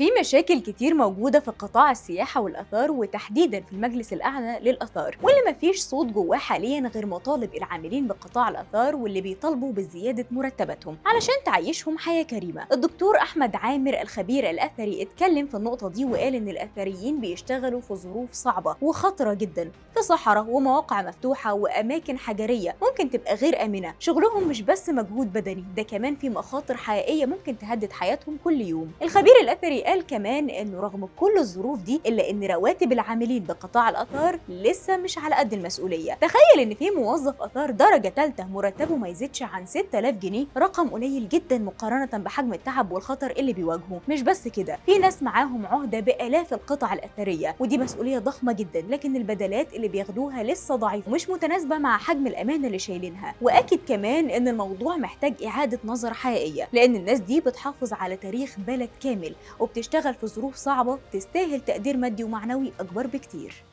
في مشاكل كتير موجودة في قطاع السياحة والآثار وتحديداً في المجلس الأعلى للآثار، واللي مفيش صوت جواه حالياً غير مطالب العاملين بقطاع الآثار واللي بيطالبوا بزيادة مرتباتهم علشان تعيشهم حياة كريمة. الدكتور أحمد عامر الخبير الأثري اتكلم في النقطة دي وقال إن الأثريين بيشتغلوا في ظروف صعبة وخطرة جداً، في صحراء ومواقع مفتوحة وأماكن حجرية ممكن تبقى غير آمنة. شغلهم مش بس مجهود بدني، ده كمان في مخاطر حقيقية ممكن تهدد حياتهم كل يوم. الخبير الأثري قال كمان إنه رغم كل الظروف دي إلا إن رواتب العاملين بقطاع الآثار لسه مش على قد المسؤولية. تخيل إن في موظف آثار درجة ثالثة مرتبه ما يزيدش عن 6000 جنيه، رقم قليل جدا مقارنة بحجم التعب والخطر اللي بيواجهه. مش بس كده، في ناس معاهم عهدة بآلاف القطع الأثرية ودي مسؤولية ضخمة جدا، لكن البدلات اللي بياخدوها لسه ضعيفة ومش متناسبة مع حجم الأمانة اللي شايلينها. وأكيد كمان إن الموضوع محتاج إعادة نظر حقيقية، لأن الناس دي بتحافظ على تاريخ بلد كامل وبتشتغل في ظروف صعبة تستاهل تقدير مادي ومعنوي أكبر بكتير.